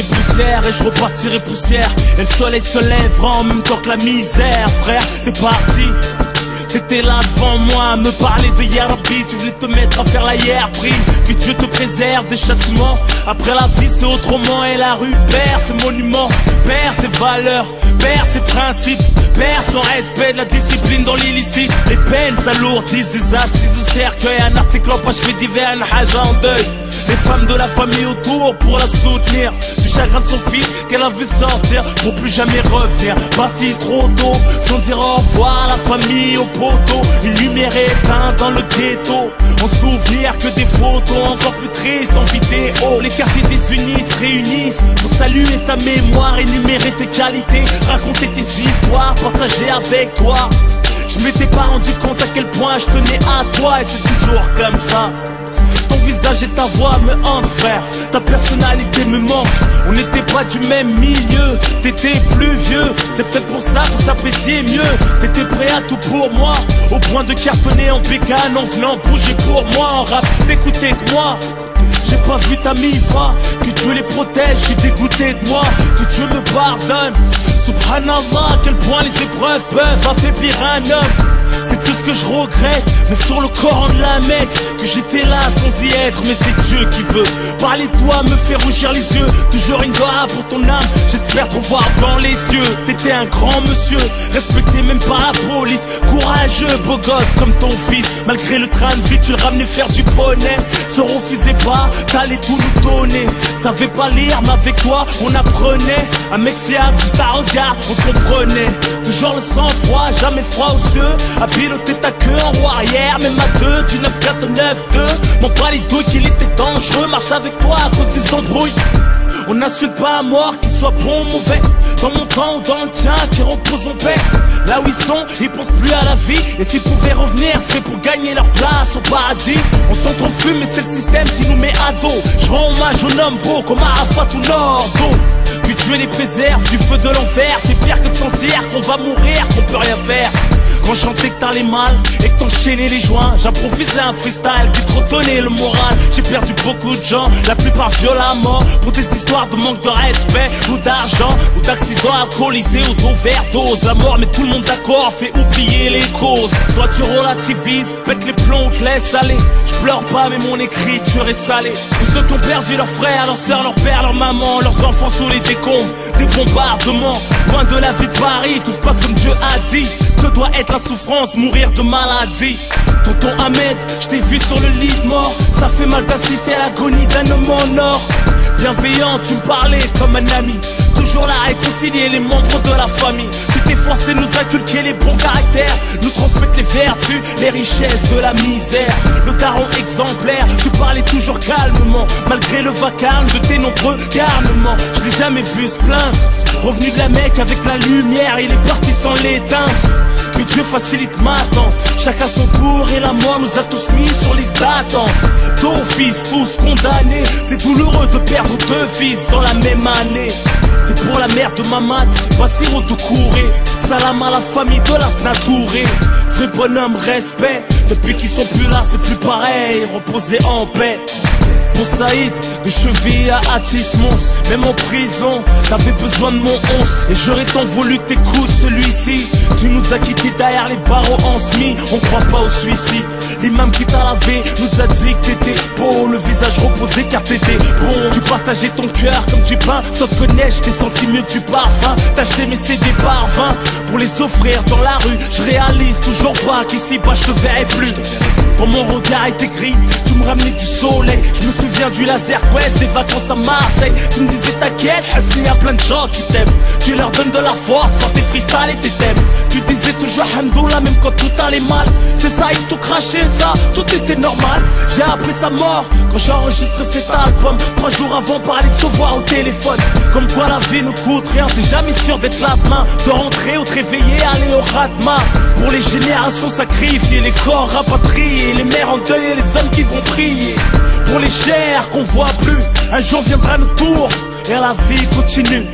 poussière et je repartirai poussière. Et le soleil se lèvera en même temps que la misère. Frère, t'es parti, t'étais là devant moi à me parler de Yarabi. Tu voulais te mettre à faire la hier, prie que Dieu te préserve des châtiments. Après la vie c'est autrement et la rue perd ses monuments, perd ses valeurs, perd ses principes, perd son respect de la discipline dans l'illicite. Les peines s'alourdissent, des assises au cercueil, un article en page fait divers, un haja en deuil. Les femmes de la famille autour pour la soutenir, du chagrin de son fils qu'elle a vu sortir pour plus jamais revenir. Parti trop tôt, sans dire au revoir à la famille, au poteau. Une lumière éteinte dans le ghetto, en souvenir que des photos encore plus tristes en vidéo. Les quartiers désunis se réunissent pour saluer ta mémoire, énumérer tes qualités, raconter tes histoires, partager avec toi. Je m'étais pas rendu compte à quel point je tenais à toi et c'est toujours comme ça. Ton visage et ta voix me hantent, frère. Ta personnalité me manque. On n'était pas du même milieu. T'étais plus vieux, c'est peut-être pour ça qu'on s'appréciait mieux. T'étais prêt à tout pour moi, au point de cartonner en bécane en venant bouger pour moi. En rap, t'écoutais que moi. J'ai pas vu ta mi-fa, que Dieu les protège, je suis dégoûté de moi, que Dieu me pardonne. Subhanallah, à quel point les épreuves peuvent affaiblir un homme. C'est tout ce que je regrette, mais sur le Coran de la Mecque, que j'étais là sans y être, mais c'est Dieu qui veut. Parler de toi me fait rougir les yeux, toujours une doigt pour ton âme, j'espère te voir dans les yeux. T'étais un grand monsieur, respecté même par la police, courageux, beau gosse comme ton fils. Malgré le train de vie, tu le ramenais faire du poney. Se refusait pas, t'allais tout nous donner. Savais pas lire, mais avec toi, on apprenait. Un mec fiable, juste à regard, on se comprenait. Toujours le sang-froid, jamais froid aux yeux. À piloter ta queue en roue arrière, même à deux, du 9-4, 9-2. M'en pas les douilles qu'il était dangereux, marche avec toi à cause des embrouilles. On n'insulte pas à mort, qu'il soit bon ou mauvais. Dans mon temps ou dans le tien, qui repose en paix. Là où ils sont, ils pensent plus à la vie. Et s'ils pouvaient revenir, c'est pour gagner leur place au paradis. On s'entrefume, mais c'est le système qui nous met à dos. Je rends hommage aux hommes beaux comme Arafat ou Nordo. Que Dieu les préserve du feu de l'enfer. C'est pire que de sentir qu'on va mourir, qu'on peut rien faire. Quand je chantais que t'allais mal et que t'enchaînais les joints, j'improvisais un freestyle qui te redonnait le moral. J'ai perdu beaucoup de gens, la plupart violemment, pour des histoires de manque de respect ou d'argent, ou d'accidents alcoolisés ou d'overdose. La mort met tout le monde d'accord, fait oublier les causes. Soit tu relativises, pète les plombs, te laisse aller. Je pleure pas mais mon écriture est salée. Pour ceux qui ont perdu leurs frères, leurs sœurs, leurs pères, leurs mamans, leurs enfants sous les décombres, des bombardements, loin de la vie de Paris, tout se passe comme Dieu a dit. Que doit être la souffrance, mourir de maladie. Tonton Ahmed, je t'ai vu sur le lit de mort. Ça fait mal d'assister à l'agonie d'un homme en or. Bienveillant, tu me parlais comme un ami. Toujours là à réconcilier les membres de la famille. Tu t'es forcé de nous inculquer les bons caractères, nous transmettre les vertus, les richesses de la misère. Le daron exemplaire, tu parlais toujours calmement, malgré le vacarme de tes nombreux garnements. Je l'ai jamais vu se plaindre, revenu de la Mecque avec la lumière, il est parti sans l'éteindre. Que Dieu facilite ma attente, chacun son cours et la mort nous a tous mis sur liste d'attente. D'office, tous condamnés, c'est douloureux de perdre deux fils dans la même année. C'est pour la mère de Mamad, Bassirou Doucouré. Salam à la famille de la Snatouré. Vrai bonhomme, respect, depuis qu'ils sont plus là c'est plus pareil, reposer en paix. Pour Saïd, de cheville à Atis Mons, même en prison, t'avais besoin de mon 11. Et j'aurais tant voulu que t'écoutes celui-ci. Tu nous as quittés derrière les barreaux en semi, on croit pas au suicide. L'imam qui t'a lavé nous a dit que t'étais beau, le visage reposé car t'étais bon. Tu partageais ton cœur comme du pain, sans te connaître, je t'ai senti mieux que du parfum. T'as acheté mes CD par 20 pour les offrir dans la rue. Je réalise toujours pas qu'ici bas je te verrai plus. Quand mon regard était gris, tu me ramenais du soleil. Je me souviens du laser quest, des vacances à Marseille. Tu me disais t'inquiète, il y a plein de gens qui t'aiment. Tu leur donnes de la force par tes freestyles et tes thèmes. Tu disais toujours Hamdoullah même quand tout allait mal. C'est ça, ils t'ont craché ça, tout était normal. J'ai appris sa mort quand j'ai enregistré cet album. 3 jours avant, parler de se voir au téléphone. Comme quoi la vie ne coûte rien, t'es jamais sûr d'être là demain, de rentrer ou te réveiller, aller au Ratma. Pour les générations sacrifiées, les corps rapatriés, les mères en deuil et les hommes qui vont prier. Pour les chairs qu'on voit plus, un jour viendra notre tour et la vie continue.